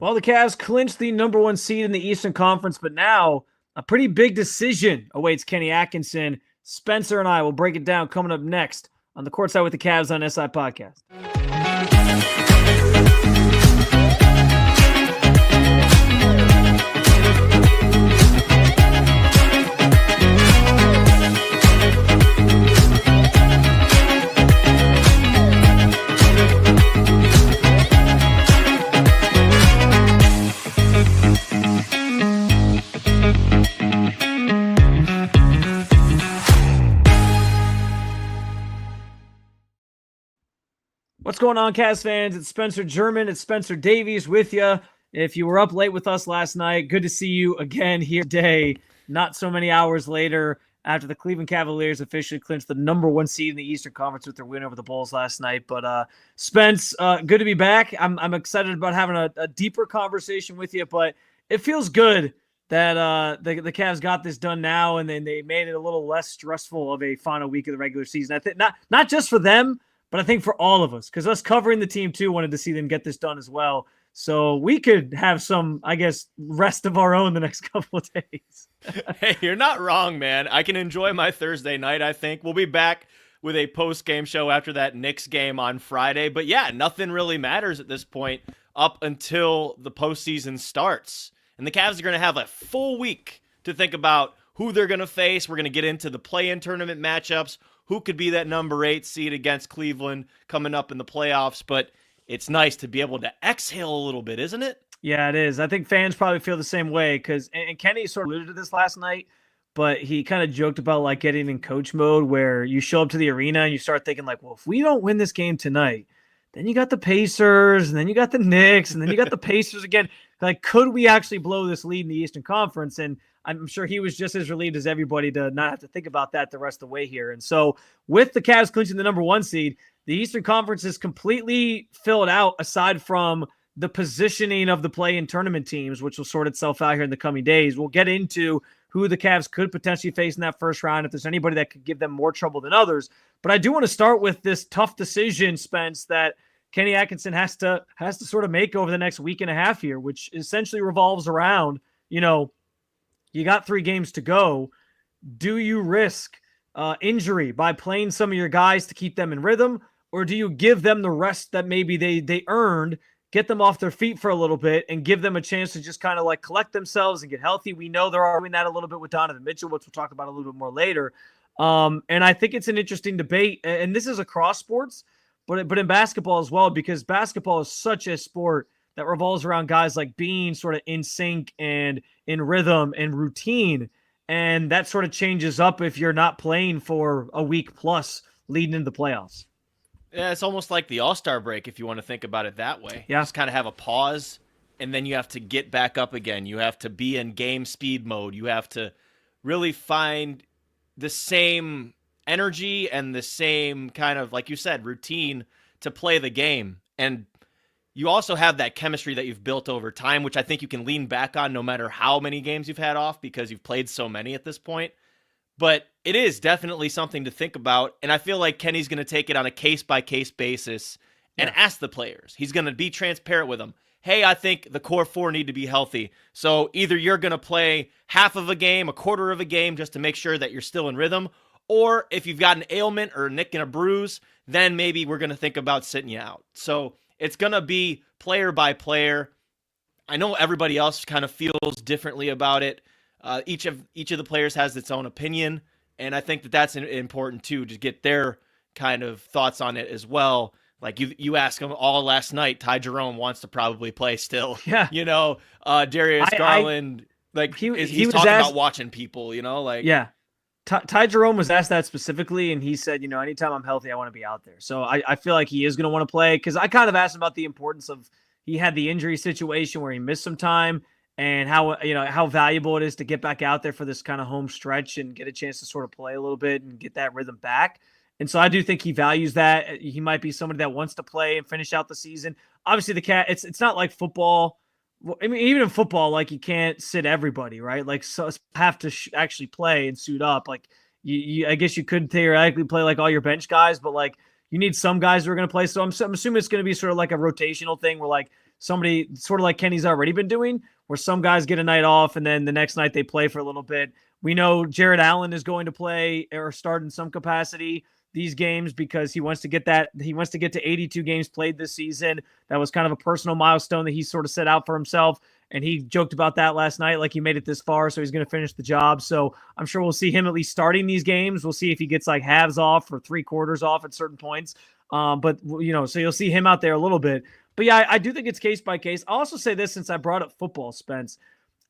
Well, the Cavs clinched the number one seed in the Eastern Conference, but now a pretty big decision awaits Kenny Atkinson. Spencer and I will break it down coming up next on the Courtside with the Cavs on SI Podcast. What's going on, Cavs fans? It's Spencer German. It's Spencer Davies with you. If you were up late with us last night, good to see you again here today. Not so many hours later after the Cleveland Cavaliers officially clinched the number one seed in the Eastern Conference with their win over the Bulls last night. But Spence, good to be back. I'm excited about having a deeper conversation with you, but it feels good that the Cavs got this done now, and then they made it a little less stressful of a final week of the regular season. I think not just for them, but I think for all of us, because us covering the team too wanted to see them get this done as well. So we could have some, I guess, rest of our own the next couple of days. Hey, you're not wrong, man. I can enjoy my Thursday night, I think. We'll be back with a post-game show after that Knicks game on Friday. But yeah, nothing really matters at this point up until the postseason starts. And the Cavs are going to have a full week to think about who they're going to face. We're going to get into the play-in tournament matchups, who could be that number 8 seed against Cleveland coming up in the playoffs. But it's nice to be able to exhale a little bit, isn't it? Yeah, it is. I think fans probably feel the same way because, and Kenny sort of alluded to this last night, but he kind of joked about like getting in coach mode where you show up to the arena and you start thinking like, well, if we don't win this game tonight, then you got the Pacers and then you got the Knicks and then you got the Pacers again. Like, could we actually blow this lead in the Eastern Conference? And I'm sure he was just as relieved as everybody to not have to think about that the rest of the way here. And so with the Cavs clinching the number 1 seed, the Eastern Conference is completely filled out aside from the positioning of the play-in tournament teams, which will sort itself out here in the coming days. We'll get into who the Cavs could potentially face in that first round, if there's anybody that could give them more trouble than others. But I do want to start with this tough decision, Spence, that Kenny Atkinson has to sort of make over the next week and a half here, which essentially revolves around, you got 3 games to go. Do you risk injury by playing some of your guys to keep them in rhythm, or do you give them the rest that maybe they earned, get them off their feet for a little bit, and give them a chance to just kind of like collect themselves and get healthy? We know they're doing that a little bit with Donovan Mitchell, which we'll talk about a little bit more later. And I think it's an interesting debate, and this is across sports, but in basketball as well, because basketball is such a sport that revolves around guys like being sort of in sync and in rhythm and routine. And that sort of changes up if you're not playing for a week plus leading into the playoffs. Yeah, it's almost like the All-Star break, if you want to think about it that way. Yeah. Just kind of have a pause, and then you have to get back up again. You have to be in game speed mode. You have to really find the same energy and the same kind of, like you said, routine to play the game. And you also have that chemistry that you've built over time, which I think you can lean back on no matter how many games you've had off because you've played so many at this point. But it is definitely something to think about, and I feel like Kenny's going to take it on a case-by-case basis and ask the players. He's going to be transparent with them. Hey, I think the core 4 need to be healthy, so either you're going to play half of a game, a quarter of a game, just to make sure that you're still in rhythm, or if you've got an ailment or a nick and a bruise, then maybe we're going to think about sitting you out. So it's going to be player by player. I know everybody else kind of feels differently about it. Each of the players has its own opinion, and I think that that's important too, to get their kind of thoughts on it as well. Like you asked them all last night, Ty Jerome wants to probably play still. Yeah. Darius Garland, he's talking about watching people, Yeah. Ty Jerome was asked that specifically, and he said, anytime I'm healthy, I want to be out there. So I feel like he is going to want to play, because I kind of asked him about the importance of, he had the injury situation where he missed some time, and how valuable it is to get back out there for this kind of home stretch and get a chance to sort of play a little bit and get that rhythm back. And so I do think he values that. He might be somebody that wants to play and finish out the season. Obviously, it's not like football. I mean, even in football, like, you can't sit everybody, right? Like, so have to actually play and suit up. Like, I guess you could theoretically play like all your bench guys, but like, you need some guys who are going to play. So I'm assuming it's going to be sort of like a rotational thing where like somebody sort of like Kenny's already been doing, where some guys get a night off and then the next night they play for a little bit. We know Jared Allen is going to play or start in some capacity these games because he wants to get to 82 games played this season. That was kind of a personal milestone that he sort of set out for himself. And he joked about that last night, like he made it this far, so he's going to finish the job. So I'm sure we'll see him at least starting these games. We'll see if he gets like halves off or 3/4 off at certain points. But so you'll see him out there a little bit. But yeah, I do think it's case by case. I'll also say this, since I brought up football, Spence.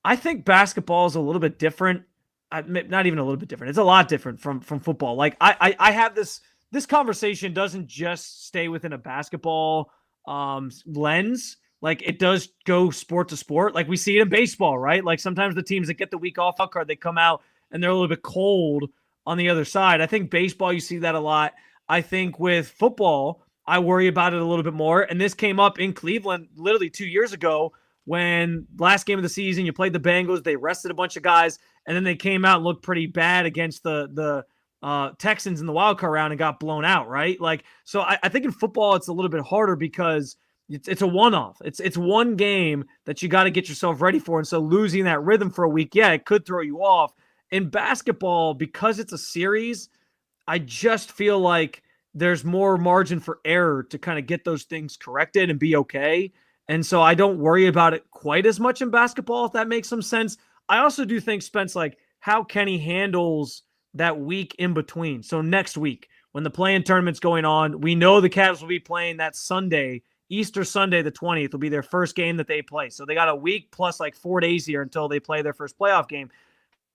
I think basketball is a little bit different. Not even a little bit different. It's a lot different from football. Like I have this conversation doesn't just stay within a basketball lens. Like it does go sport to sport. Like we see it in baseball, right? Like sometimes the teams that get the week off card, they come out and they're a little bit cold on the other side. I think baseball, you see that a lot. I think with football, I worry about it a little bit more. And this came up in Cleveland literally 2 years ago when last game of the season, you played the Bengals, they rested a bunch of guys, and then they came out and looked pretty bad against the Texans in the wild card round and got blown out, right? Like, so I think in football, it's a little bit harder because it's a one-off. It's one game that you got to get yourself ready for. And so losing that rhythm for a week, yeah, it could throw you off. In basketball, because it's a series, I just feel like there's more margin for error to kind of get those things corrected and be okay. And so I don't worry about it quite as much in basketball, if that makes some sense. I also do think, Spence, like how Kenny handles that week in between. So next week, when the play-in tournament's going on, we know the Cavs will be playing that Sunday, Easter Sunday, the 20th will be their first game that they play. So they got a week plus like 4 days here until they play their first playoff game.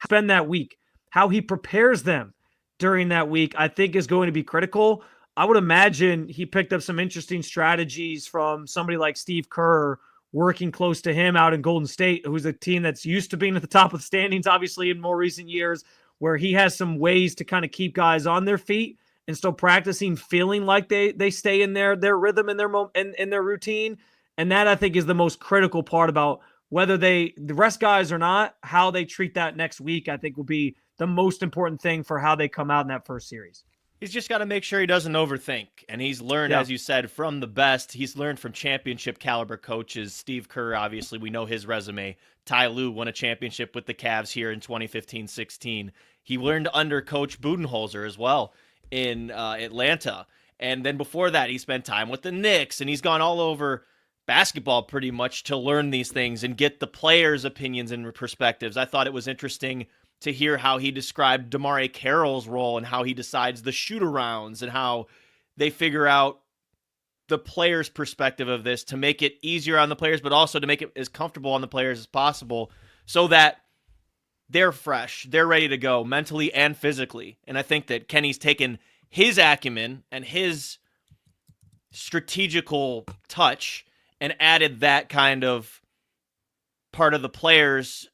Spend that week. How he prepares them during that week, I think, is going to be critical. I would imagine he picked up some interesting strategies from somebody like Steve Kerr working close to him out in Golden State, who's a team that's used to being at the top of the standings, obviously, in more recent years, where he has some ways to kind of keep guys on their feet and still practicing, feeling like they stay in their rhythm and their routine. And that, I think, is the most critical part about whether the rest guys or not, how they treat that next week, I think will be the most important thing for how they come out in that first series. He's just got to make sure he doesn't overthink. And he's learned, as you said, from the best. He's learned from championship caliber coaches. Steve Kerr, obviously, we know his resume. Ty Lue won a championship with the Cavs here in 2015-16. He learned under Coach Budenholzer as well in Atlanta. And then before that, he spent time with the Knicks, and he's gone all over basketball pretty much to learn these things and get the players' opinions and perspectives. I thought it was interesting to hear how he described DeMare Carroll's role and how he decides the shoot-arounds and how they figure out the players' perspective of this to make it easier on the players, but also to make it as comfortable on the players as possible so that they're fresh, they're ready to go mentally and physically. And I think that Kenny's taken his acumen and his strategical touch and added that kind of part of the players'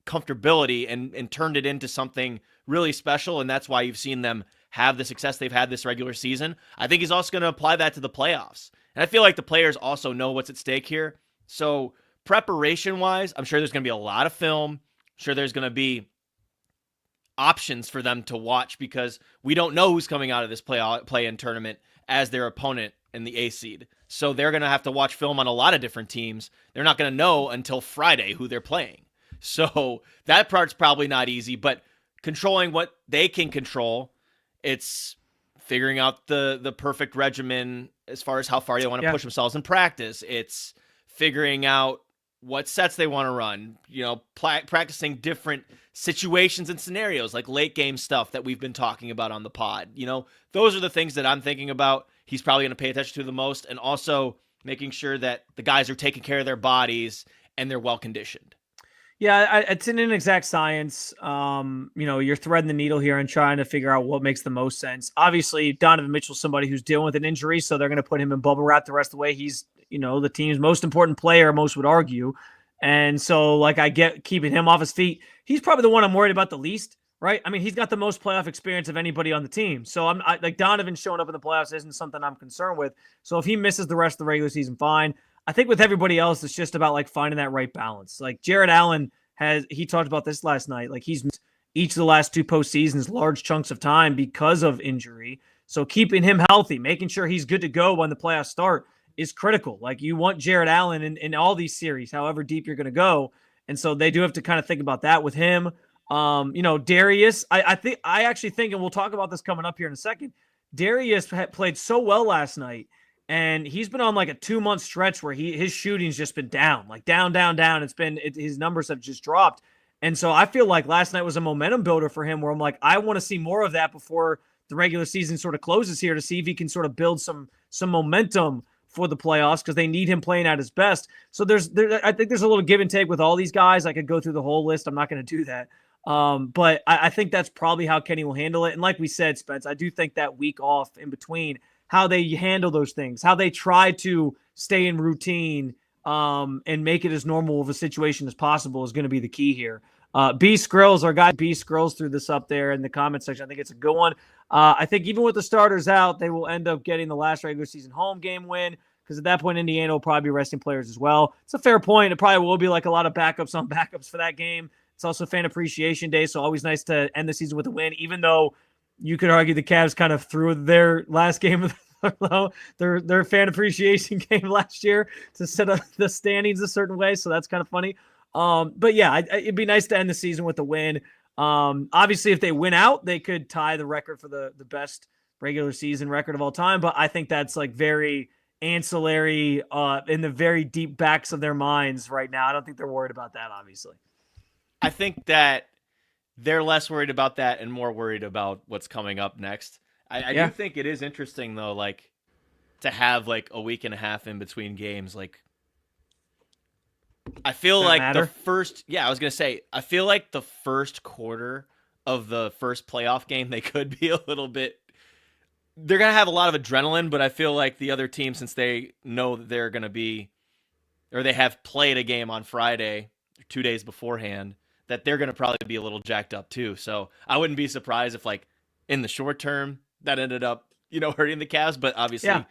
comfortability and turned it into something really special. And that's why you've seen them have the success they've had this regular season. I think he's also going to apply that to the playoffs. And I feel like the players also know what's at stake here. So preparation-wise, I'm sure there's going to be a lot of film. I'm sure there's going to be options for them to watch because we don't know who's coming out of this play-in tournament as their opponent in the A seed. So they're going to have to watch film on a lot of different teams. They're not going to know until Friday who they're playing. So that part's probably not easy, but controlling what they can control, it's figuring out the perfect regimen as far as how far they want to push themselves in practice. It's figuring out what sets they want to run, practicing different situations and scenarios like late game stuff that we've been talking about on the pod. Those are the things that I'm thinking about. He's probably going to pay attention to the most, and also making sure that the guys are taking care of their bodies and they're well conditioned. Yeah, it's an inexact science. You're threading the needle here and trying to figure out what makes the most sense. Obviously, Donovan Mitchell's somebody who's dealing with an injury, so they're going to put him in bubble wrap the rest of the way. He's, the team's most important player, most would argue. And so, I get keeping him off his feet. He's probably the one I'm worried about the least, right? I mean, he's got the most playoff experience of anybody on the team. So, Donovan showing up in the playoffs isn't something I'm concerned with. So, if he misses the rest of the regular season, fine. I think with everybody else, it's just about finding that right balance. Jared Allen he talked about this last night. He's missed each of the last two postseasons large chunks of time because of injury. So keeping him healthy, making sure he's good to go when the playoffs start is critical. Like you want Jared Allen in all these series, however deep you're going to go. And so they do have to kind of think about that with him. Darius, I actually think, and we'll talk about this coming up here in a second, Darius played so well last night, and he's been on like a 2-month stretch where his shooting's just been down, like down. His numbers have just dropped. And so I feel like last night was a momentum builder for him where I'm like, I want to see more of that before the regular season sort of closes here to see if he can sort of build some momentum for the playoffs because they need him playing at his best. So I think there's a little give and take with all these guys. I could go through the whole list. I'm not going to do that. But I think that's probably how Kenny will handle it. And like we said, Spence, I do think that week off in between, how they handle those things, how they try to stay in routine and make it as normal of a situation as possible is going to be the key here. B Skrills, our guy B Skrills threw this up there in the comment section. I think it's a good one. I think even with the starters out, they will end up getting the last regular season home game win because at that point, Indiana will probably be resting players as well. It's a fair point. It probably will be like a lot of backups on backups for that game. It's also Fan Appreciation Day, so always nice to end the season with a win, even though you could argue the Cavs kind of threw their last game of their Fan Appreciation game last year to set up the standings a certain way, so that's kind of funny. But yeah, it'd be nice to end the season with a win. Obviously, if they win out, they could tie the record for the best regular season record of all time, but I think that's like very ancillary in the very deep backs of their minds right now. I don't think they're worried about that, obviously. I think that they're less worried about that and more worried about what's coming up next. I do think it is interesting, though, like to have like a week and a half in between games. Like, I feel like I was going to say, I feel like the first quarter of the first playoff game, they could be a little bit, they're going to have a lot of adrenaline, but I feel like the other team, since they know that they're going to be, or they have played a game on Friday, 2 days beforehand, that they're going to probably be a little jacked up too. So I wouldn't be surprised if like in the short term that ended up, hurting the Cavs. But obviously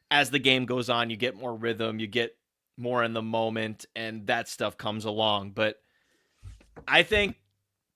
as the game goes on, you get more rhythm, you get more in the moment, and that stuff comes along. But I think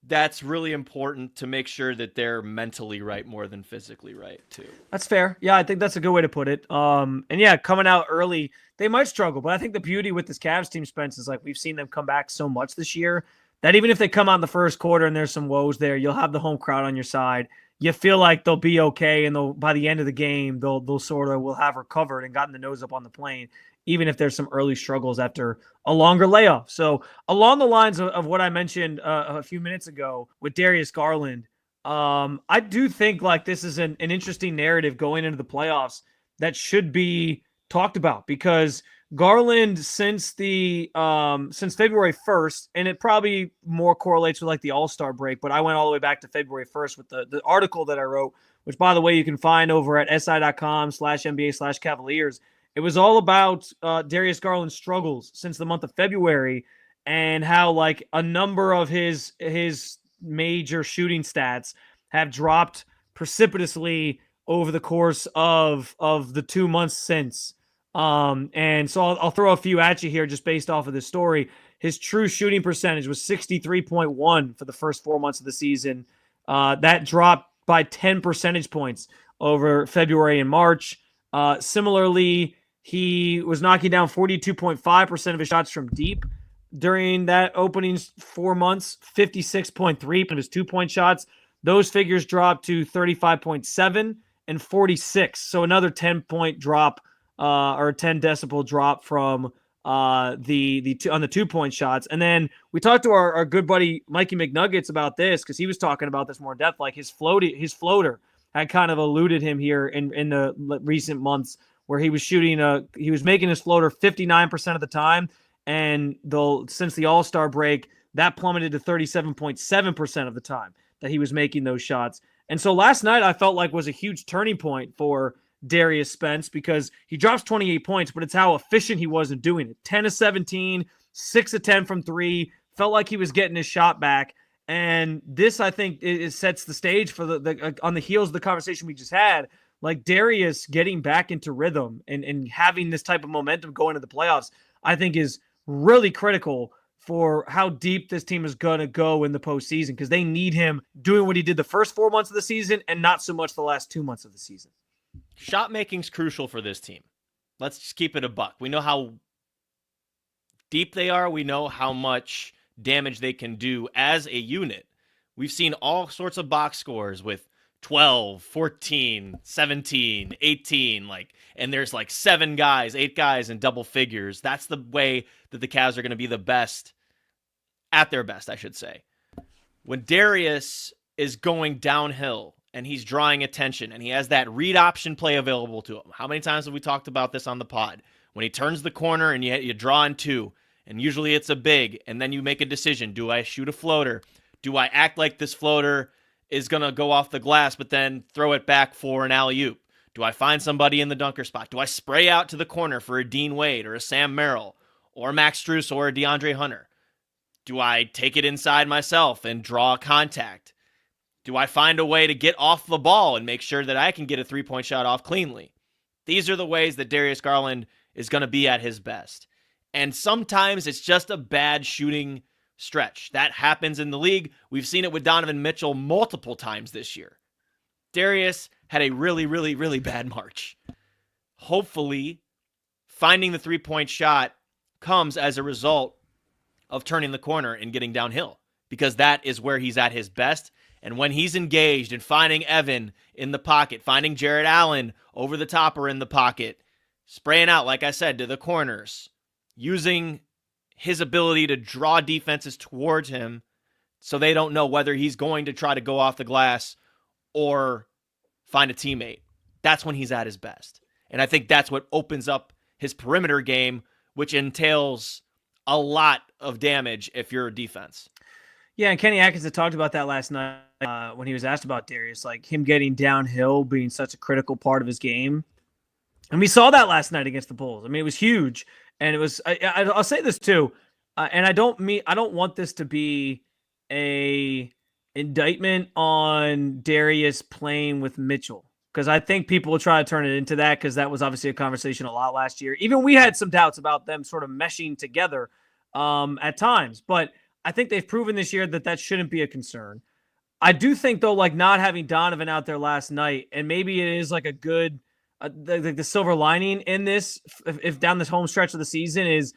that's really important to make sure that they're mentally right more than physically right too. That's fair. Yeah, I think that's a good way to put it. And yeah, coming out early, they might struggle, but I think the beauty with this Cavs team, Spence, is like we've seen them come back so much this year that even if they come out in the first quarter and there's some woes there, you'll have the home crowd on your side. You feel like they'll be okay, and by the end of the game, they'll sort of will have recovered and gotten the nose up on the plane, even if there's some early struggles after a longer layoff. So along the lines of what I mentioned a few minutes ago with Darius Garland, I do think like this is an interesting narrative going into the playoffs that should be talked about because Garland since February 1st, and it probably more correlates with like the All-Star break, but I went all the way back to February 1st with the article that I wrote, which by the way, you can find over at si.com/NBA/Cavaliers. It was all about Darius Garland's struggles since the month of February and how like a number of his major shooting stats have dropped precipitously over the course of the 2 months since. And so I'll throw a few at you here just based off of this story. His true shooting percentage was 63.1 for the first 4 months of the season. That dropped by 10 percentage points over February and March. Similarly, he was knocking down 42.5% of his shots from deep during that opening 4 months, 56.3% of his 2-point shots. Those figures dropped to 35.7 and 46. So another 10-point drop or 10 decibel drop from on the 2-point shots. And then we talked to our good buddy Mikey McNuggets about this because he was talking about this more in depth. Like his floater had kind of eluded him here in the recent months where he was he was making his floater 59% of the time. And since the All-Star break, that plummeted to 37.7% of the time that he was making those shots. And so last night I felt like was a huge turning point for Darius Spence because he drops 28 points, but it's how efficient he was in doing it. 10 of 17, 6 of 10 from 3, felt like he was getting his shot back. And this, I think, it sets the stage for the on the heels of the conversation we just had, like Darius getting back into rhythm and having this type of momentum going into the playoffs, I think is really critical for how deep this team is going to go in the postseason because they need him doing what he did the first 4 months of the season and not so much the last 2 months of the season. Shot making's crucial for this team. let's just keep it a buck. We know how deep they are. We know how much damage they can do as a unit. We've seen all sorts of box scores with 12, 14, 17, 18, and there's 7 guys, 8 guys in double figures. That's the way that the Cavs are going to be the best, at their best, I should say. When Darius is going downhill and he's drawing attention and he has that read option play available to him. How many times have we talked about this on the pod? When he turns the corner and you draw in 2, and usually it's a big, and then you make a decision. Do I shoot a floater? Do I act like this floater is going to go off the glass but then throw it back for an alley-oop? Do I find somebody in the dunker spot? Do I spray out to the corner for a Dean Wade or a Sam Merrill or Max Strus or a DeAndre Hunter? Do I take it inside myself and draw contact? Do I find a way to get off the ball and make sure that I can get a three-point shot off cleanly? These are the ways that Darius Garland is going to be at his best. And sometimes it's just a bad shooting stretch. That happens in the league. We've seen it with Donovan Mitchell multiple times this year. Darius had a really, really, really bad March. Hopefully, finding the three-point shot comes as a result of turning the corner and getting downhill, because that is where he's at his best. And when he's engaged in finding Evan in the pocket, finding Jarrett Allen over the top or in the pocket, spraying out, like I said, to the corners, using his ability to draw defenses towards him so they don't know whether he's going to try to go off the glass or find a teammate. That's when he's at his best. And I think that's what opens up his perimeter game, which entails a lot of damage if you're a defense. Yeah, and Kenny Atkinson talked about that last night when he was asked about Darius, him getting downhill being such a critical part of his game. And we saw that last night against the Bulls. I mean, it was huge. And it was, I'll say this too, and I don't want this to be a indictment on Darius playing with Mitchell, because I think people will try to turn it into that, because that was obviously a conversation a lot last year. Even we had some doubts about them sort of meshing together at times, but I think they've proven this year that shouldn't be a concern. I do think, though, not having Donovan out there last night, and maybe it is a good the silver lining in this, if down this home stretch of the season, is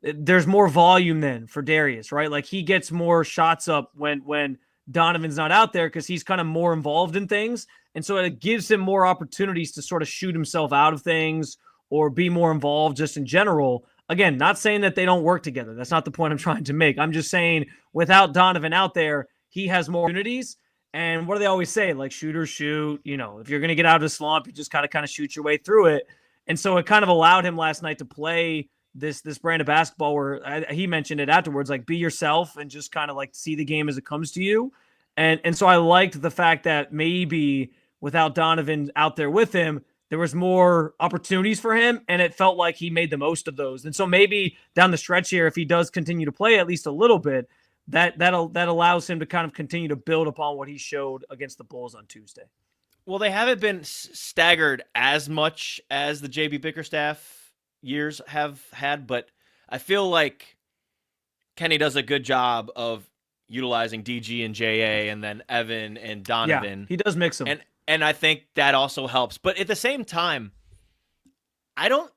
there's more volume then for Darius, right? He gets more shots up when Donovan's not out there, because he's kind of more involved in things. And so it gives him more opportunities to sort of shoot himself out of things or be more involved just in general. Again, not saying that they don't work together. That's not the point I'm trying to make. I'm just saying without Donovan out there, he has more opportunities. And what do they always say? Shoot or shoot. If you're going to get out of the slump, you just kind of shoot your way through it. And so it kind of allowed him last night to play this brand of basketball where he mentioned it afterwards, be yourself and just kind of see the game as it comes to you. And so I liked the fact that maybe without Donovan out there with him, there was more opportunities for him, and it felt like he made the most of those. And so maybe down the stretch here, if he does continue to play at least a little bit, that allows him to kind of continue to build upon what he showed against the Bulls on Tuesday. Well, they haven't been staggered as much as the JB Bickerstaff years have had, but I feel like Kenny does a good job of utilizing DG and JA and then Evan and Donovan. Yeah, he does mix them. And I think that also helps. But at the same time, I don't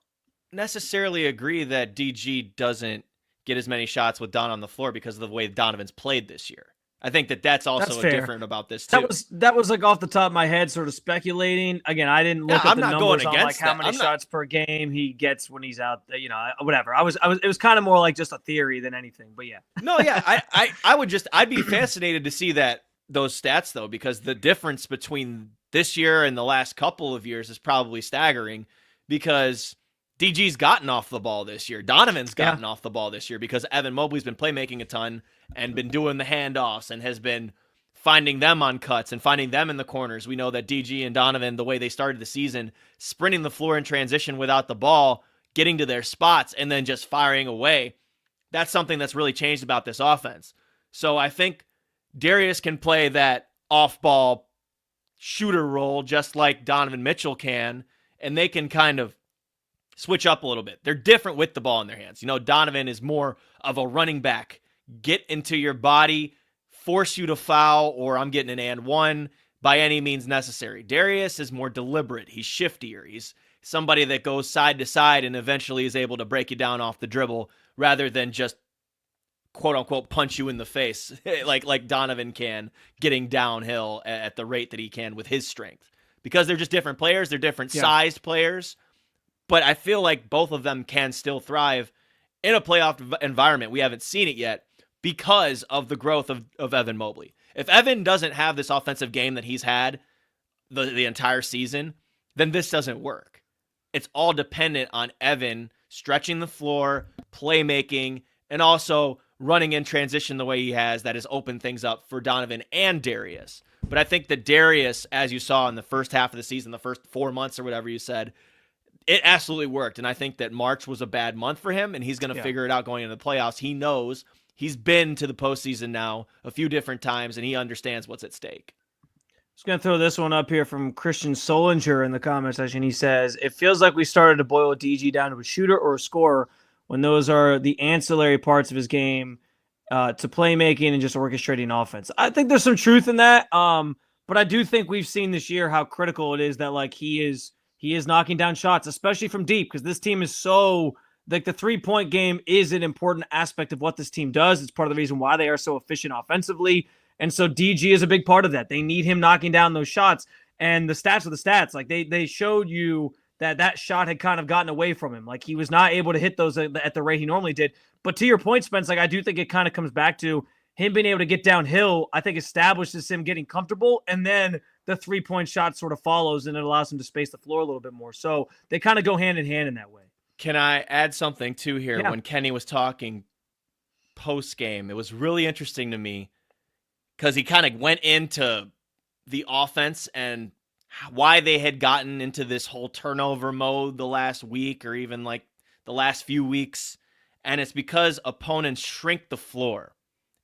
necessarily agree that DG doesn't get as many shots with Don on the floor because of the way Donovan's played this year. I think that's also different about this too. That was off the top of my head, sort of speculating. Again, I didn't look at the numbers on how many shots per game he gets when he's out there, whatever. It was kind of more just a theory than anything, but yeah. No, yeah. I'd be fascinated to see those stats though, because the difference between this year and the last couple of years is probably staggering, because DG's gotten off the ball this year. Donovan's gotten off the ball this year because Evan Mobley's been playmaking a ton and been doing the handoffs and has been finding them on cuts and finding them in the corners. We know that DG and Donovan, the way they started the season, sprinting the floor in transition without the ball, getting to their spots, and then just firing away. That's something that's really changed about this offense. So I think Darius can play that off-ball shooter role just like Donovan Mitchell can, and they can kind of switch up a little bit. They're different with the ball in their hands. Donovan is more of a running back. Get into your body, force you to foul, or I'm getting an and one by any means necessary. Darius is more deliberate. He's shiftier. somebody that goes side to side and eventually is able to break you down off the dribble rather than just quote unquote punch you in the face like Donovan can, getting downhill at the rate that he can with his strength. Because they're just different players, they're different sized players, but I feel like both of them can still thrive in a playoff environment. We haven't seen it yet because of the growth of Evan Mobley. If Evan doesn't have this offensive game that he's had the entire season, then this doesn't work. It's all dependent on Evan stretching the floor, playmaking, and also running in transition the way he has. That has opened things up for Donovan and Darius. But I think that Darius, as you saw in the first half of the season, the first 4 months or whatever you said, it absolutely worked. And I think that March was a bad month for him, and he's going to figure it out going into the playoffs. He knows he's been to the postseason now a few different times, and he understands what's at stake. Just going to throw this one up here from Christian Solinger in the comment section. He says, it feels like we started to boil DG down to a shooter or a scorer when those are the ancillary parts of his game to playmaking and just orchestrating offense. I think there's some truth in that. But I do think we've seen this year how critical it is that like he is knocking down shots, especially from deep, because this team is so like the 3-point game is an important aspect of what this team does. It's part of the reason why they are so efficient offensively. And so DG is a big part of that. They need him knocking down those shots. And the stats are the stats. Like they showed you that shot had kind of gotten away from him. Like he was not able to hit those at the rate he normally did. But to your point, Spence, like I do think it kind of comes back to him being able to get downhill. I think establishes him getting comfortable, and then the 3-point shot sort of follows, and it allows him to space the floor a little bit more. So they kind of go hand in hand in that way. Can I add something too here? Yeah. When Kenny was talking post game, it was really interesting to me because he kind of went into the offense and why they had gotten into this whole turnover mode the last week or even like the last few weeks. And it's because opponents shrink the floor.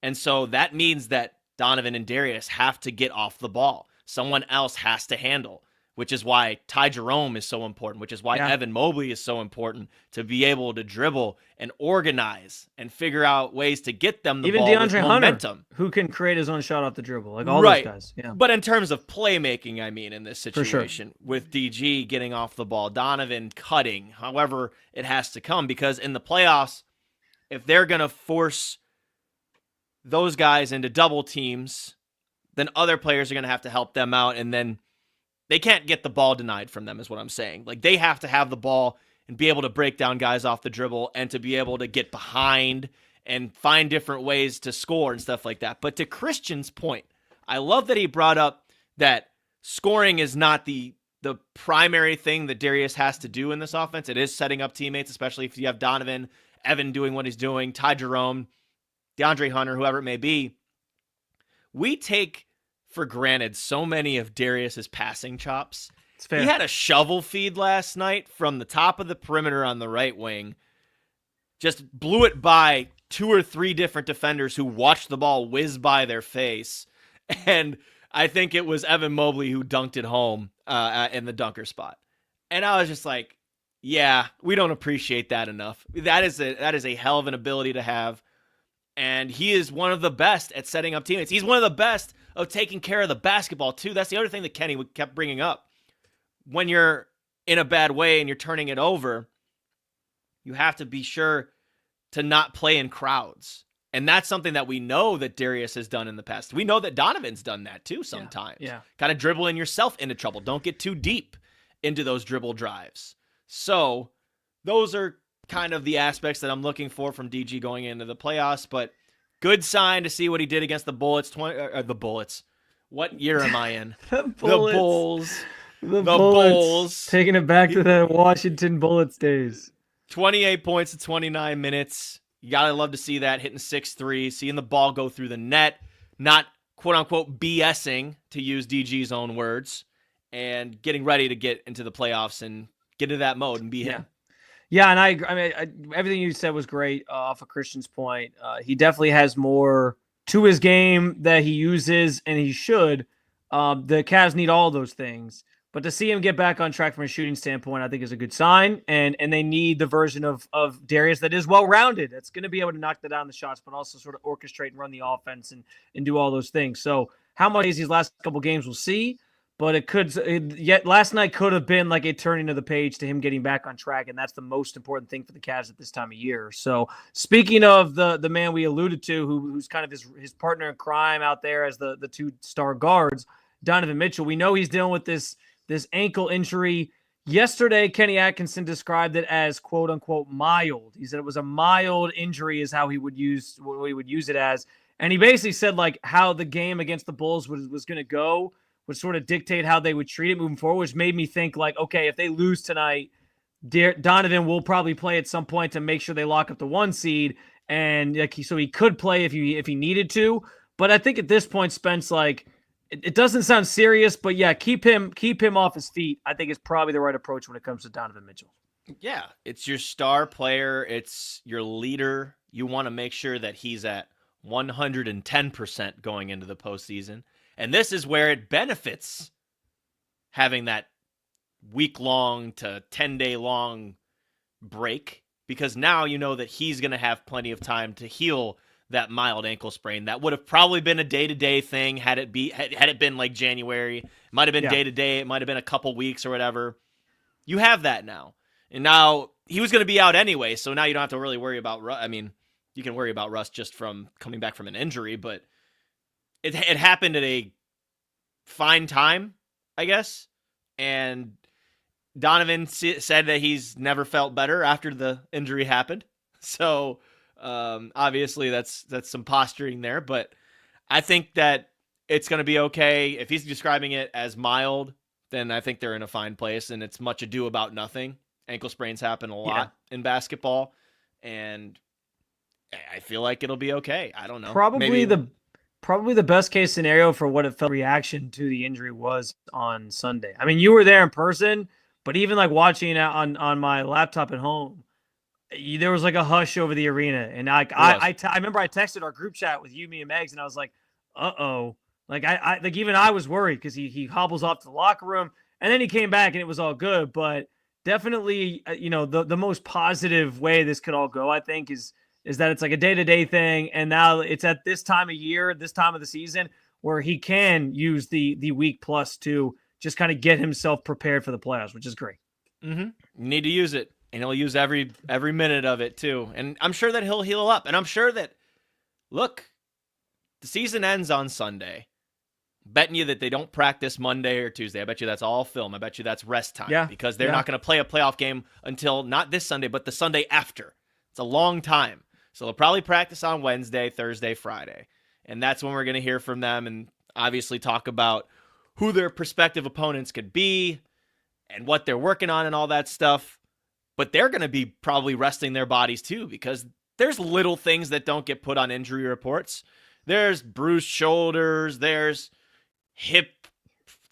And so that means that Donovan and Darius have to get off the ball. Someone else has to handle, which is why Ty Jerome is so important, which is why Evan Mobley is so important to be able to dribble and organize and figure out ways to get them the ball with momentum. Hunter, who can create his own shot off the dribble, like all those guys. Yeah. But in terms of playmaking, I mean, in this situation, with DG getting off the ball, Donovan cutting, however it has to come, because in the playoffs, if they're going to force those guys into double teams, then other players are going to have to help them out, and then they can't get the ball denied from them is what I'm saying. Like they have to have the ball and be able to break down guys off the dribble and to be able to get behind and find different ways to score and stuff like that. But to Christian's point, I love that he brought up that scoring is not the primary thing that Darius has to do in this offense. It is setting up teammates, especially if you have Donovan, Evan doing what he's doing, Ty Jerome, DeAndre Hunter, whoever it may be. We take for granted so many of Darius's passing chops. It's fair. He had a shovel feed last night from the top of the perimeter on the right wing. Just blew it by 2 or 3 different defenders who watched the ball whiz by their face. And I think it was Evan Mobley who dunked it home in the dunker spot. And I was just like, yeah, we don't appreciate that enough. That is a hell of an ability to have. And he is one of the best at setting up teammates. He's one of the best of taking care of the basketball, too. That's the other thing that Kenny kept bringing up. When you're in a bad way and you're turning it over, you have to be sure to not play in crowds. And that's something that we know that Darius has done in the past. We know that Donovan's done that, too, sometimes. Yeah. Kind of dribbling yourself into trouble. Don't get too deep into those dribble drives. So those are kind of the aspects that I'm looking for from DG going into the playoffs, but good sign to see what he did against the Bullets. The Bullets. What year am I in? The Bulls. The Bulls. Taking it back to the Washington Bullets days. 28 points in 29 minutes. You gotta love to see that, hitting 6-3, seeing the ball go through the net, not quote-unquote BSing, to use DG's own words, and getting ready to get into the playoffs and get into that mode and be him. Yeah, and I mean, everything you said was great off of Christian's point. He definitely has more to his game that he uses, and he should. The Cavs need all those things. But to see him get back on track from a shooting standpoint, I think is a good sign. And they need the version of Darius that is well-rounded. That's going to be able to knock down the shots, but also sort of orchestrate and run the offense and do all those things. So how much these last couple games we'll see. but yet last night could have been like a turning of the page to him getting back on track, and that's the most important thing for the Cavs at this time of year. So speaking of the man we alluded to, who's kind of his partner in crime out there as the two star guards, Donovan Mitchell, we know he's dealing with this ankle injury. Yesterday, Kenny Atkinson described it as "quote unquote" mild. He said it was a mild injury, is how he would use it as, and he basically said like how the game against the Bulls was going to go would sort of dictate how they would treat it moving forward, which made me think like, okay, if they lose tonight, Donovan will probably play at some point to make sure they lock up the 1 seed, and like so he could play if he needed to. But I think at this point, Spence, like it doesn't sound serious, but yeah, keep him off his feet. I think is probably the right approach when it comes to Donovan Mitchell. Yeah, it's your star player, it's your leader. You want to make sure that he's at 110% going into the postseason. And this is where it benefits having that week-long to 10-day-long break, because now you know that he's going to have plenty of time to heal that mild ankle sprain. That would have probably been a day-to-day thing had it been like January. It might have been day-to-day. It might have been a couple weeks or whatever. You have that now. And now he was going to be out anyway, so now you don't have to really worry about I mean, you can worry about rust just from coming back from an injury, but it happened at a fine time, I guess. And Donovan said that he's never felt better after the injury happened. So obviously that's some posturing there, but I think that it's going to be okay. If he's describing it as mild, then I think they're in a fine place, and it's much ado about nothing. Ankle sprains happen a lot in basketball, and I feel like it'll be okay. I don't know. Probably the best case scenario for what it felt reaction to the injury was on Sunday. I mean, you were there in person, but even like watching it on my laptop at home, there was like a hush over the arena. And I remember I texted our group chat with you, me, and Megs, and I was like, uh-oh. Like even I was worried because he hobbles off to the locker room, and then he came back and it was all good. But definitely, the most positive way this could all go, I think, is that it's like a day-to-day thing, and now it's at this time of year, this time of the season, where he can use the week plus to just kind of get himself prepared for the playoffs, which is great. Mm-hmm. You need to use it, and he'll use every minute of it too. And I'm sure that he'll heal up, and I'm sure that, look, the season ends on Sunday. Betting you that they don't practice Monday or Tuesday. I bet you that's all film. I bet you that's rest time because they're not going to play a playoff game until not this Sunday, but the Sunday after. It's a long time. So they'll probably practice on Wednesday, Thursday, Friday. And that's when we're going to hear from them and obviously talk about who their prospective opponents could be and what they're working on and all that stuff. But they're going to be probably resting their bodies too, because there's little things that don't get put on injury reports. There's bruised shoulders, there's hip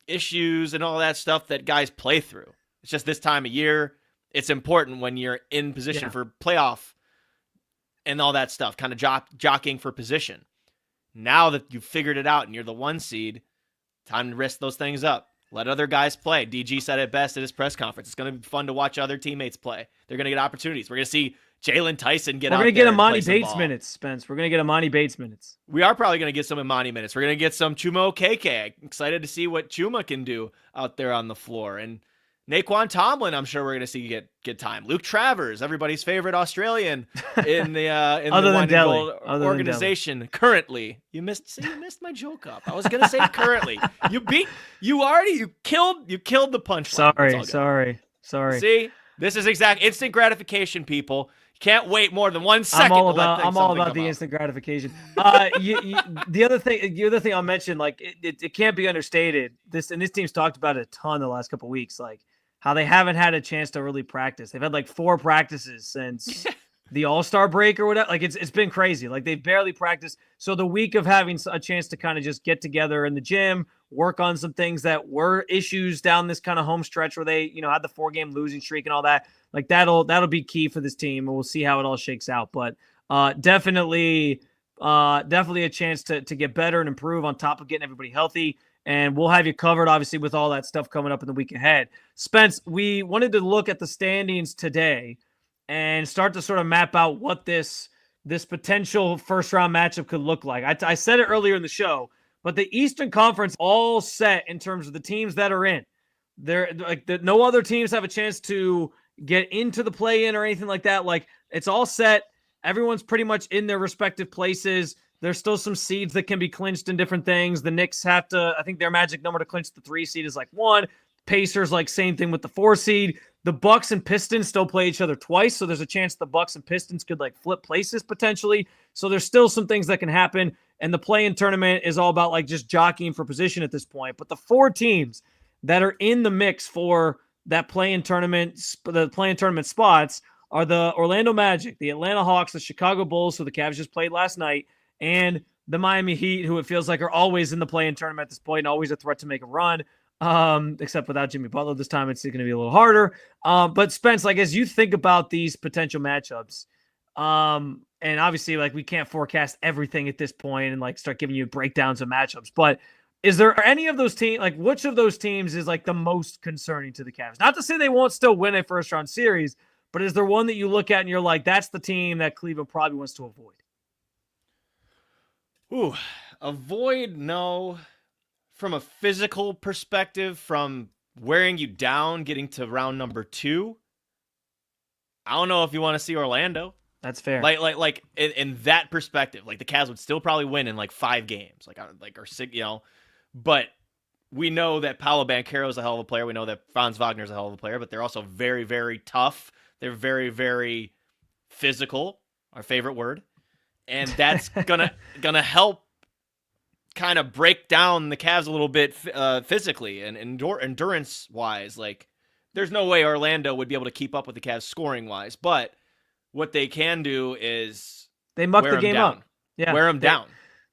issues and all that stuff that guys play through. It's just this time of year, it's important when you're in position for playoff and all that stuff, kind of jockeying for position. Now that you've figured it out and you're the 1 seed, time to risk those things up. Let other guys play. DG said it best at his press conference. It's going to be fun to watch other teammates play. They're going to get opportunities. We're going to see Jalen Tyson get out there. We're going to get Imani Bates minutes, Spence. We're going to get Imani Bates minutes. We are probably going to get some Imani minutes. We're going to get some Chuma Okeke. I'm excited to see what Chuma can do out there on the floor. And Naquan Tomlin, I'm sure we're going to see get time. Luke Travers, everybody's favorite Australian in the Wine and Gold organization currently. You missed my joke up. I was going to say currently. You killed the punchline. Sorry. See, this is instant gratification, people. Can't wait more than 1 second. I'm all about the instant gratification. The other thing I'll mention, like it can't be understated. This team's talked about it a ton the last couple of weeks, like how they haven't had a chance to really practice. They've had like 4 practices since the All-Star break or whatever. Like it's been crazy. Like they've barely practiced. So the week of having a chance to kind of just get together in the gym, work on some things that were issues down this kind of home stretch where they, had the 4-game losing streak and all that. Like that'll be key for this team, and we'll see how it all shakes out. But definitely a chance to get better and improve on top of getting everybody healthy. And we'll have you covered, obviously, with all that stuff coming up in the week ahead. Spence, we wanted to look at the standings today and start to sort of map out what this potential first-round matchup could look like. I said it earlier in the show, But the Eastern Conference all set in terms of the teams that are in. No other teams have a chance to get into the play-in or anything like that. Like, it's all set. Everyone's pretty much in their respective places. There's still some seeds that can be clinched in different things. The Knicks have to, I think their magic number to clinch the 3 seed is like 1. Pacers, like, same thing with the 4 seed. The Bucks and Pistons still play each other twice, so there's a chance the Bucks and Pistons could, like, flip places potentially. So there's still some things that can happen, and the play-in tournament is all about, like, just jockeying for position at this point. But the 4 teams that are in the mix for that play-in tournament, the play-in tournament spots, are the Orlando Magic, the Atlanta Hawks, the Chicago Bulls, who the Cavs just played last night, and the Miami Heat, who it feels like are always in the play-in tournament at this point, and always a threat to make a run. Except without Jimmy Butler this time, it's going to be a little harder. But Spence, like, as you think about these potential matchups, and obviously, like, we can't forecast everything at this point and, like, start giving you breakdowns of matchups, but is there any of those teams, like, which of those teams is, like, the most concerning to the Cavs? Not to say they won't still win a first round series, but is there one that you look at and you're like, that's the team that Cleveland probably wants to avoid? Ooh, avoid, no. From a physical perspective, from wearing you down, getting to round number 2, I don't know if you want to see Orlando. That's fair. Like in that perspective, like, the Cavs would still probably win in like 5 games, or 6, But we know that Paolo Banchero is a hell of a player. We know that Franz Wagner is a hell of a player, but they're also very, very tough. They're very, very physical, our favorite word, and that's gonna help kind of break down the Cavs a little bit physically and endurance wise. Like, there's no way Orlando would be able to keep up with the Cavs scoring wise, but what they can do is they muck the game up. Yeah, wear them down.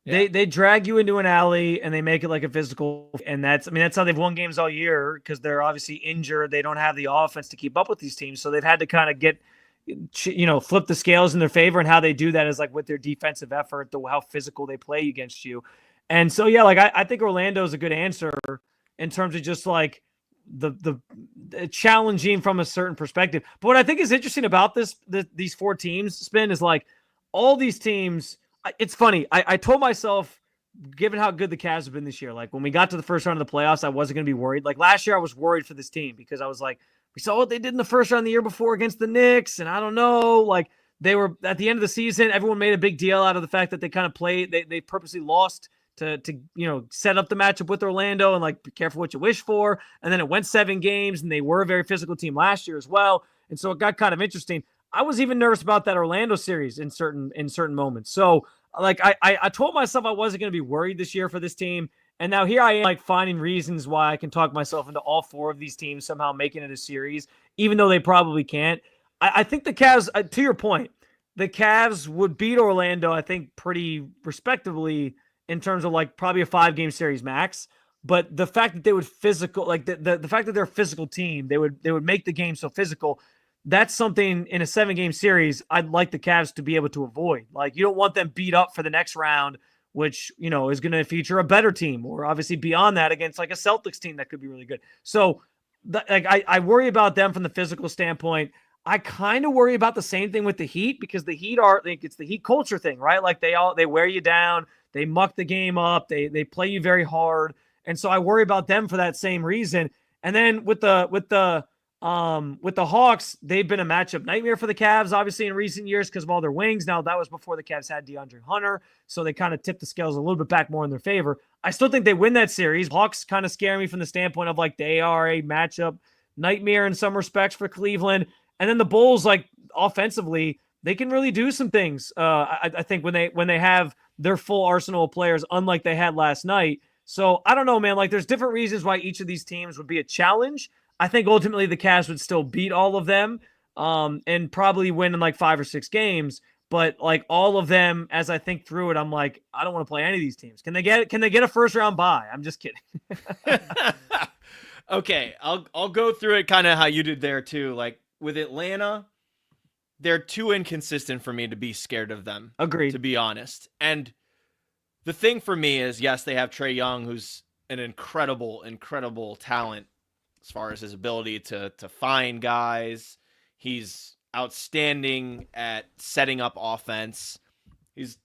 Yeah. They drag you into an alley and they make it like a physical, and that's how they've won games all year, because they're obviously injured. They don't have the offense to keep up with these teams, so they've had to kind of flip the scales in their favor, and how they do that is, like, with their defensive effort, how physical they play against you. And so, yeah, like, I think Orlando is a good answer in terms of just, like, the challenging from a certain perspective. But what I think is interesting about these 4 teams, Spin, is, like, all these teams. It's funny. I told myself, given how good the Cavs have been this year, like, when we got to the first round of the playoffs, I wasn't going to be worried. Like, last year, I was worried for this team because I was like, we saw what they did in the first round the year before against the Knicks, and I don't know, like, they were at the end of the season. Everyone made a big deal out of the fact that they kind of played. They purposely lost to set up the matchup with Orlando and, like, be careful what you wish for. And then it went 7 games, and they were a very physical team last year as well. And so it got kind of interesting. I was even nervous about that Orlando series in certain moments. So, like, I told myself I wasn't going to be worried this year for this team. And now here I am, like, finding reasons why I can talk myself into all 4 of these teams somehow making it a series, even though they probably can't. I think the Cavs, to your point, the Cavs would beat Orlando, I think, pretty respectively in terms of, like, probably a 5-game series max. But the fact that they would physical, like, the fact that they're a physical team, they would make the game so physical. That's something in a 7-game series I'd like the Cavs to be able to avoid. Like, you don't want them beat up for the next round, which, is going to feature a better team, or obviously beyond that against, like, a Celtics team that could be really good. So, I worry about them from the physical standpoint. I kind of worry about the same thing with the Heat, because the Heat it's the Heat culture thing, right? Like, they wear you down, they muck the game up, they play you very hard. And so I worry about them for that same reason. And then with the Hawks, they've been a matchup nightmare for the Cavs, obviously, in recent years because of all their wings. Now, that was before the Cavs had DeAndre Hunter, so they kind of tipped the scales a little bit back more in their favor. I still think they win that series. Hawks kind of scare me from the standpoint of, like, they are a matchup nightmare in some respects for Cleveland. And then the Bulls, like, offensively, they can really do some things. I think when they have their full arsenal of players, unlike they had last night. So I don't know, man. Like, there's different reasons why each of these teams would be a challenge. I think ultimately the Cavs would still beat all of them, and probably win in, like, 5 or 6 games. But, like, all of them, as I think through it, I'm like, I don't want to play any of these teams. Can they get a first round bye? I'm just kidding. Okay, I'll go through it kind of how you did there too. Like, with Atlanta, they're too inconsistent for me to be scared of them. Agreed. To be honest. And the thing for me is, yes, they have Trae Young, who's an incredible, incredible talent as far as his ability to find guys. He's outstanding at setting up offense. He's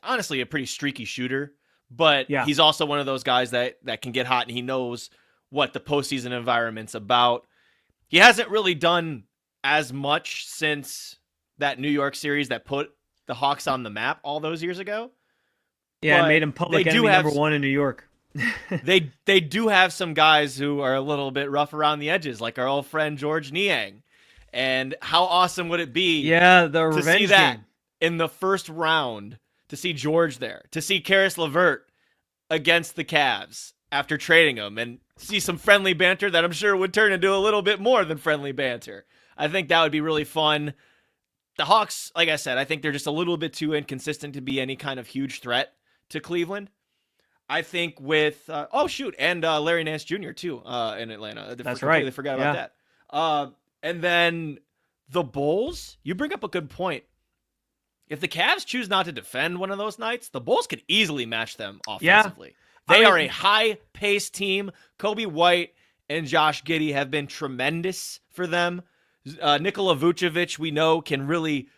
honestly a pretty streaky shooter, but Yeah. he's also one of those guys that can get hot, and he knows what the postseason environment's about. He hasn't really done as much since that New York series that put the Hawks on the map all those years ago. Yeah, it made him public enemy number one in New York. they do have some guys who are a little bit rough around the edges, like our old friend George Niang. And how awesome would it be to see that in the first round, to see George there, to see Karis LeVert against the Cavs after trading him, and see some friendly banter that I'm sure would turn into a little bit more than friendly banter. I think that would be really fun. The Hawks, like I said, I think they're just a little bit too inconsistent to be any kind of huge threat to Cleveland. I think with and Larry Nance Jr. too in Atlanta. That's right. I forgot about that. And then the Bulls, you bring up a good point. If the Cavs choose not to defend one of those nights, the Bulls could easily match them offensively. Yeah. They are a high-paced team. Kobe White and Josh Giddey have been tremendous for them. Nikola Vucevic, we know, can really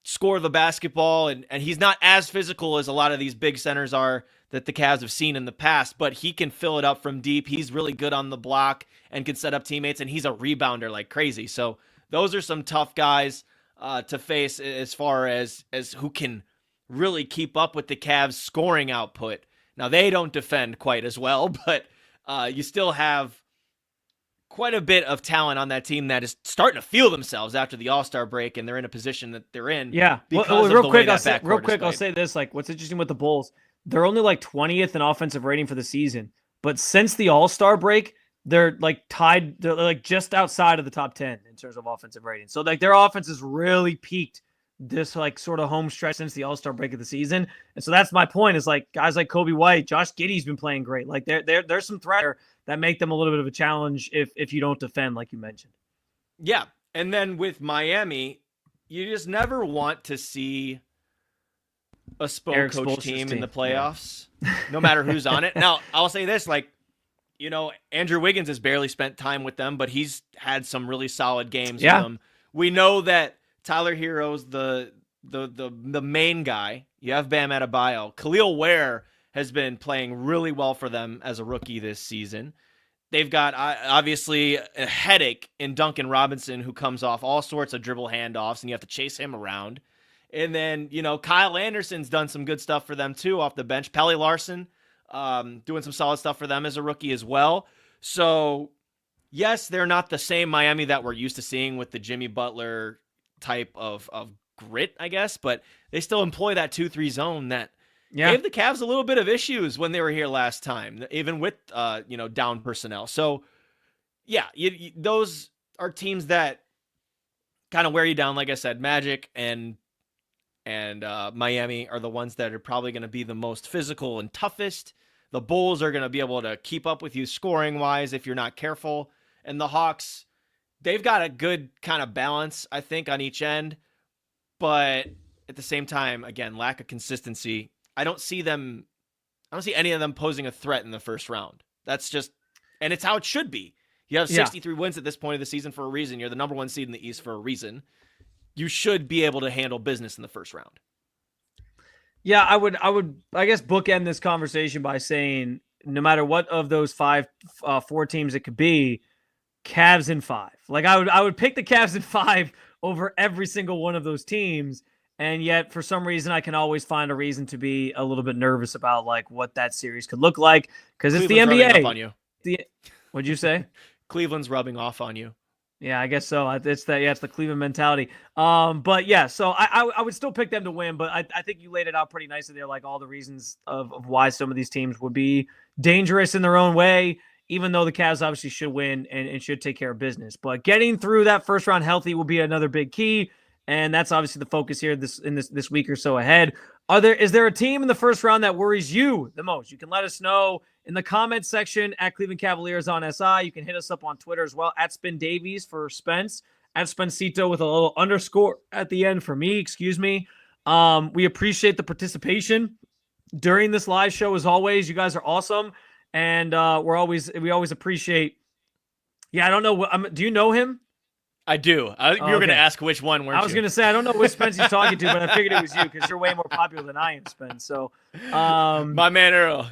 score the basketball, and he's not as physical as a lot of these big centers are that the Cavs have seen in the past, but he can fill it up from deep. He's really good on the block and can set up teammates, and he's a rebounder like crazy. So those are some tough guys to face as far as who can really keep up with the Cavs' scoring output. Now, they don't defend quite as well, but you still have quite a bit of talent on that team that is starting to feel themselves after the All-Star break, and they're in a position that they're in. Yeah. Real quick, I'll say this. Like, what's interesting with the Bulls, they're only like 20th in offensive rating for the season. But since the All-Star break, they're like tied. They're like just outside of the top 10 in terms of offensive rating. So like their offense has really peaked this like sort of home stretch since the All-Star break of the season. And so that's my point, is like guys like Kobe White, Josh Giddey's been playing great. Like there's some threat that make them a little bit of a challenge if you don't defend, like you mentioned. Yeah. And then with Miami, you just never want to see a coach team in the playoffs, no matter who's on it. Now, I'll say this, like, you know, Andrew Wiggins has barely spent time with them, but he's had some really solid games with them. We know that Tyler Hero's the main guy. You have Bam Adebayo. Khalil Ware has been playing really well for them as a rookie this season. They've got, obviously, a headache in Duncan Robinson, who comes off all sorts of dribble handoffs, and you have to chase him around. And then, you know, Kyle Anderson's done some good stuff for them, too, off the bench. Pelly Larson doing some solid stuff for them as a rookie as well. So, yes, they're not the same Miami that we're used to seeing with the Jimmy Butler type of grit, I guess, but they still employ that 2-3 zone that gave the Cavs a little bit of issues when they were here last time, even with, down personnel. So, yeah, those are teams that kind of wear you down. Like I said, Magic and Miami are the ones that are probably going to be the most physical and toughest. The Bulls are going to be able to keep up with you scoring-wise if you're not careful. And the Hawks, they've got a good kind of balance, I think, on each end. But at the same time, again, lack of consistency. I don't see any of them posing a threat in the first round. That's just, and it's how it should be. You have 63 wins at this point of the season for a reason. You're the number one seed in the East for a reason. You should be able to handle business in the first round. Yeah, I would, I guess, bookend this conversation by saying no matter what of those four teams it could be, Cavs in 5. Like I would pick the Cavs in 5 over every single one of those teams. And yet, for some reason, I can always find a reason to be a little bit nervous about like what that series could look like, because it's the NBA. Rubbing off on you. What'd you say? Cleveland's rubbing off on you. Yeah, I guess so. It's the Cleveland mentality. But yeah, so I would still pick them to win, but I think you laid it out pretty nicely there, like all the reasons of why some of these teams would be dangerous in their own way, even though the Cavs obviously should win and should take care of business. But getting through that first round healthy will be another big key, and that's obviously the focus here this week or so ahead. Is there a team in the first round that worries you the most? You can let us know in the comments section at Cleveland Cavaliers on SI. You can hit us up on Twitter as well, at Spin Davies for Spence, at Spencito with a little underscore at the end for me, excuse me. We appreciate the participation during this live show as always. You guys are awesome. And we always appreciate. Yeah, I don't know. Do you know him? I do. You were going to ask which one, weren't you? I was going to say, I don't know which Spence he's talking to, but I figured it was you because you're way more popular than I am, Spence. So, my man Earl.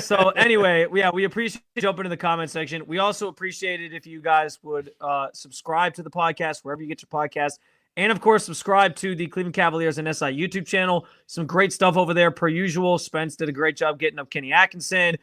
So anyway, we appreciate you jumping in the comment section. We also appreciate it if you guys would subscribe to the podcast wherever you get your podcast. And, of course, subscribe to the Cleveland Cavaliers and SI YouTube channel. Some great stuff over there, per usual. Spence did a great job getting up Kenny Atkinson.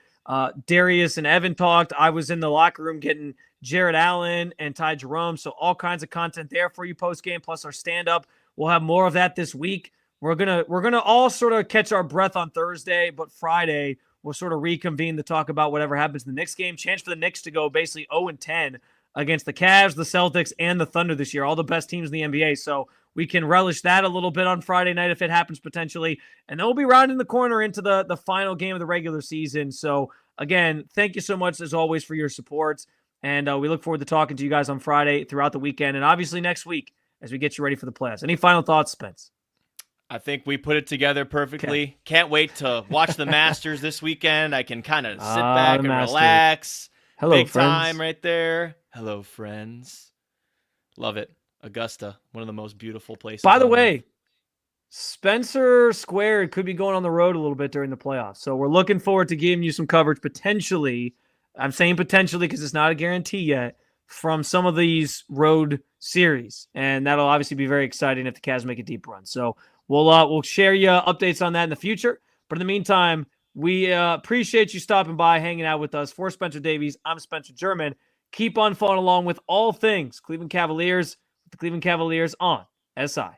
Darius and Evan talked. I was in the locker room getting Jared Allen and Ty Jerome. So all kinds of content there for you post-game, plus our stand-up. We'll have more of that this week. We're gonna all sort of catch our breath on Thursday, but Friday we'll sort of reconvene to talk about whatever happens in the Knicks game. Chance for the Knicks to go basically 0-10 against the Cavs, the Celtics, and the Thunder this year. All the best teams in the NBA. So we can relish that a little bit on Friday night if it happens potentially. And then we'll be rounding the corner into the final game of the regular season. So again, thank you so much as always for your support. And we look forward to talking to you guys on Friday throughout the weekend and obviously next week as we get you ready for the playoffs. Any final thoughts, Spence? I think we put it together perfectly. Okay. Can't wait to watch the Masters this weekend. I can kind of sit back and relax. Hello, Big friends. time right there. Hello, friends. Love it. Augusta, one of the most beautiful places. By the way, Spencer Squared could be going on the road a little bit during the playoffs. So we're looking forward to giving you some coverage potentially. I'm saying potentially because it's not a guarantee yet from some of these road series. And that'll obviously be very exciting if the Cavs make a deep run. So we'll share you updates on that in the future. But in the meantime, we appreciate you stopping by, hanging out with us. For Spencer Davies, I'm Spencer German. Keep on following along with all things Cleveland Cavaliers, with the Cleveland Cavaliers on SI.